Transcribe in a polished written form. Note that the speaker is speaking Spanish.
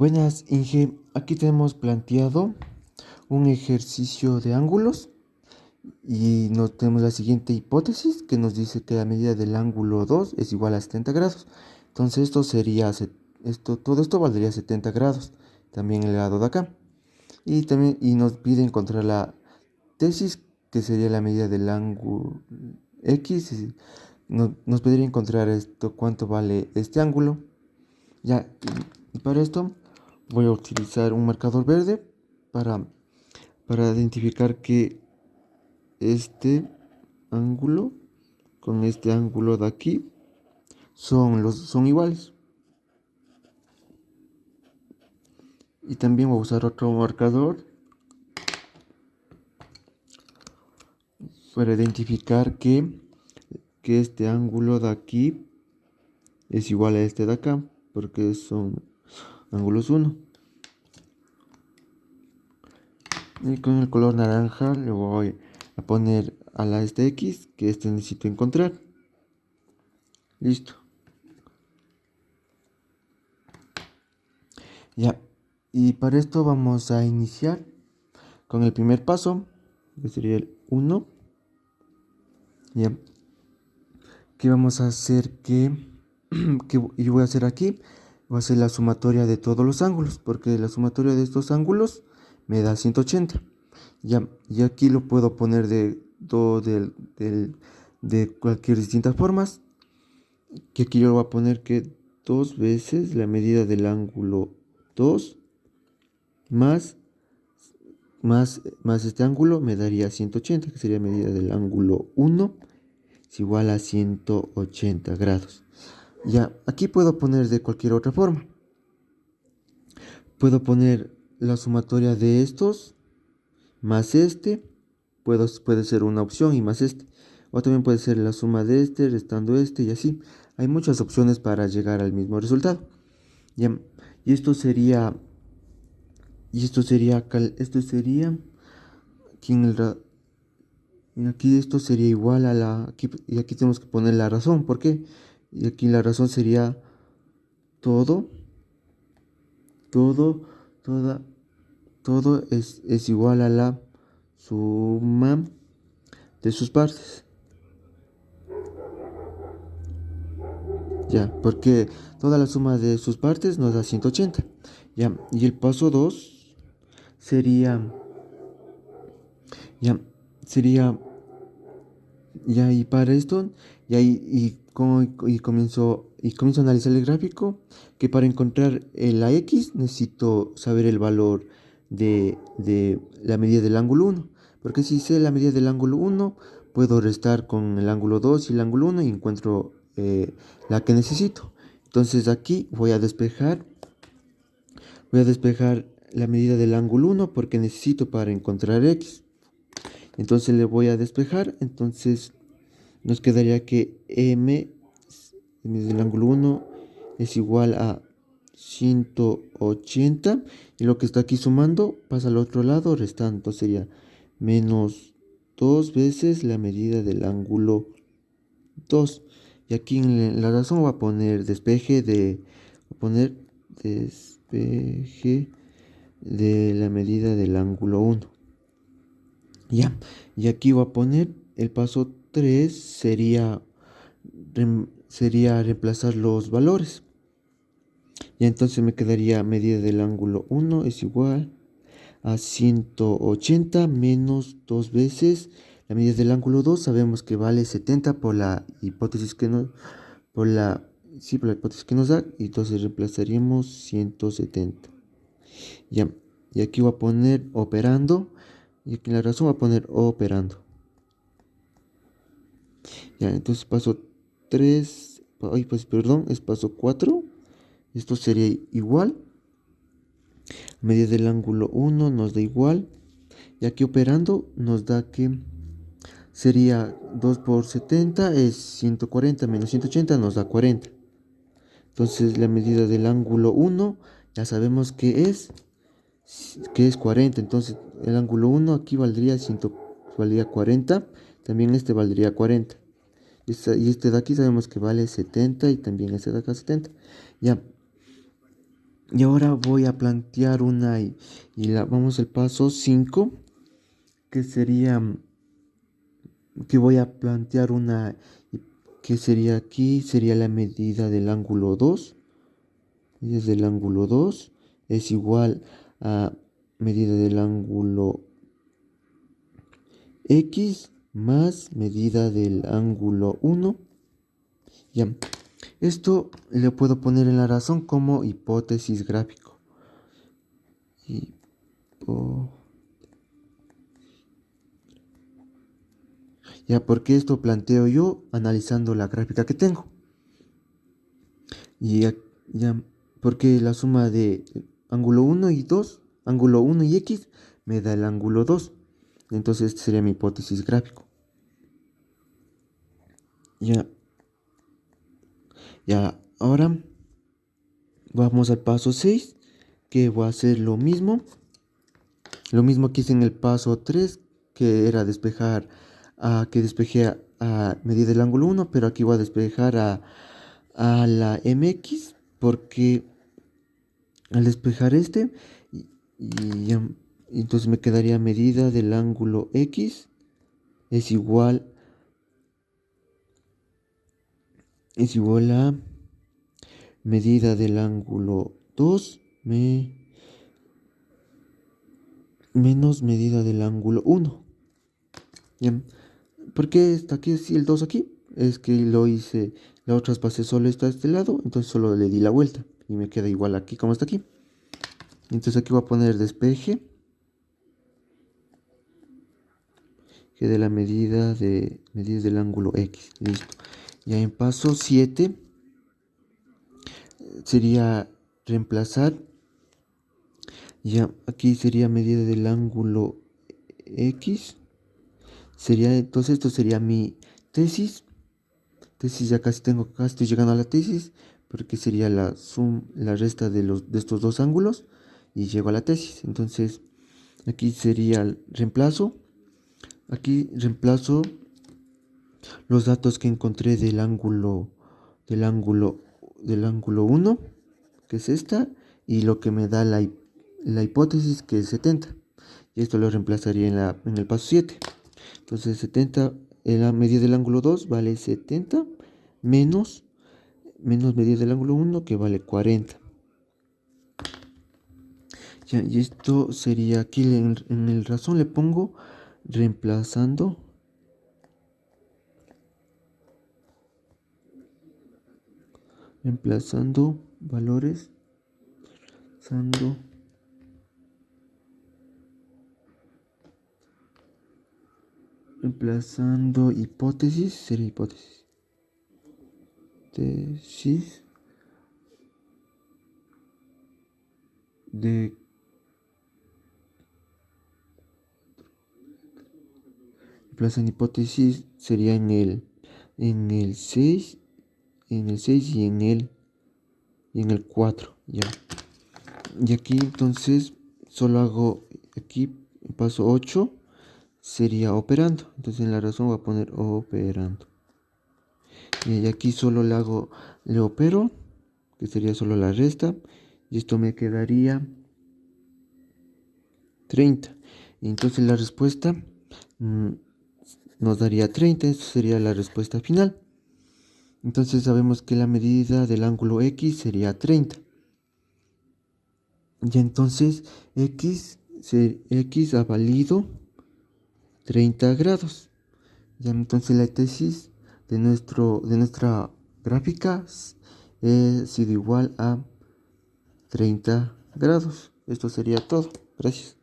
Buenas, Inge. Aquí tenemos planteado un ejercicio de ángulos y nos tenemos la siguiente hipótesis que nos dice que la medida del ángulo 2 es igual a 70 grados. Entonces todo esto valdría 70 grados, también el lado de acá. Y nos pide encontrar la tesis, que sería la medida del ángulo X. Nos pediría encontrar cuánto vale este ángulo. Ya, y para esto voy a utilizar un marcador verde para, para identificar que este ángulo con este ángulo de aquí son iguales. Y también voy a usar otro marcador para identificar que este ángulo de aquí es igual a este de acá, porque son ángulos 1. Y con el color naranja le voy a poner a este X, que necesito encontrar. Listo. Ya. Y para esto vamos a iniciar con el primer paso, que sería el 1. Ya. ¿Qué vamos a hacer? Que yo voy a hacer aquí? Voy a hacer la sumatoria de todos los ángulos, porque la sumatoria de estos ángulos me da 180. Ya, y aquí lo puedo poner de cualquier distintas formas. Que aquí yo lo voy a poner que 2 veces la medida del ángulo 2 más este ángulo me daría 180, que sería medida del ángulo 1 es igual a 180 grados. Ya, aquí puedo poner de cualquier otra forma. Puedo poner la sumatoria de estos más este, puede ser una opción, y más este. O también puede ser la suma de este, restando este, y así. Hay muchas opciones para llegar al mismo resultado. Ya, y esto sería aquí aquí esto sería igual a y aquí tenemos que poner la razón. ¿Por qué? Y aquí la razón sería todo, todo, toda, todo es igual a la suma de sus partes. Ya, porque toda la suma de sus partes nos da 180. Ya, y el paso 2 sería, ya, sería, ya, y para esto, comienzo a analizar el gráfico, que para encontrar la X necesito saber el valor de la medida del ángulo 1. Porque si sé la medida del ángulo 1, puedo restar con el ángulo 2 y el ángulo 1 y encuentro la que necesito. Entonces aquí voy a despejar la medida del ángulo 1 porque necesito para encontrar X. Entonces le voy a despejar. Entonces nos quedaría que M del ángulo 1 es igual a 180. Y lo que está aquí sumando pasa al otro lado, restando. Entonces sería menos 2 veces la medida del ángulo 2. Y aquí en la razón voy a poner despeje de la medida del ángulo 1. Ya, y aquí voy a poner el paso 3 sería reemplazar los valores. Y entonces me quedaría medida del ángulo 1 es igual a 180 menos 2 veces la medida del ángulo 2. Sabemos que vale 70 por la hipótesis que nos da, y entonces reemplazaríamos 170. Ya, y aquí voy a poner operando, y aquí en la razón voy a poner operando. Ya, entonces paso 3, es paso 4. Esto sería igual. Medida del ángulo 1 nos da igual. Y aquí operando nos da que sería 2 por 70 es 140 menos 180 nos da 40. Entonces la medida del ángulo 1 ya sabemos que es 40. Entonces el ángulo 1 aquí valdría 40. También este valdría 40. Y este de aquí sabemos que vale 70 y también este de acá 70. Ya. Y ahora voy a plantear una vamos al paso 5, que sería que voy a plantear una que sería aquí, sería la medida del ángulo 2. Medida del ángulo 2 es igual a medida del ángulo X más medida del ángulo 1. Ya, esto le puedo poner en la razón como hipótesis gráfico. Ya, porque esto planteo yo analizando la gráfica que tengo. Y ya, porque la suma de ángulo 1 y 2, ángulo 1 y X, me da el ángulo 2. Entonces, esta sería mi hipótesis gráfico. Ya, ahora vamos al paso 6, que voy a hacer lo mismo. Lo mismo que hice en el paso 3, que era despejar, que despejé a medida del ángulo 1, pero aquí voy a despejar a la MX, porque al despejar y, y ya, entonces me quedaría medida del ángulo X es igual, a medida del ángulo 2 menos medida del ángulo 1. ¿Ya? ¿Por qué está aquí así el 2 aquí? Es que lo hice, la otra traspasé solo esto a este lado, entonces solo le di la vuelta y me queda igual aquí como está aquí. Entonces aquí voy a poner despeje, que de la medida del ángulo X. Listo. Ya en paso 7 sería reemplazar. Ya aquí sería medida del ángulo X. Sería, entonces esto sería mi tesis. Ya casi estoy llegando a la tesis, porque sería la resta de estos dos ángulos y llego a la tesis. Entonces aquí sería el reemplazo. Aquí reemplazo los datos que encontré del ángulo 1, que es esta, y lo que me da la hipótesis, que es 70. Y esto lo reemplazaría en el paso 7. Entonces 70 en la medida del ángulo 2 vale 70 menos medida del ángulo 1, que vale 40. Ya, y esto sería aquí en el razón le pongo reemplazando valores, reemplazando hipótesis, sería hipótesis. Tesis de reemplazando hipótesis sería en el 6, y en el 4, ya. Y aquí entonces solo hago aquí paso 8 sería operando. Entonces en la razón voy a poner operando. Y aquí solo le opero, que sería solo la resta. Y esto me quedaría 30. Y entonces la respuesta nos daría 30. Esto sería la respuesta final. Entonces sabemos que la medida del ángulo X sería 30. Y entonces X ha valido 30 grados. Ya entonces la tesis de nuestra gráfica ha sido igual a 30 grados. Esto sería todo. Gracias.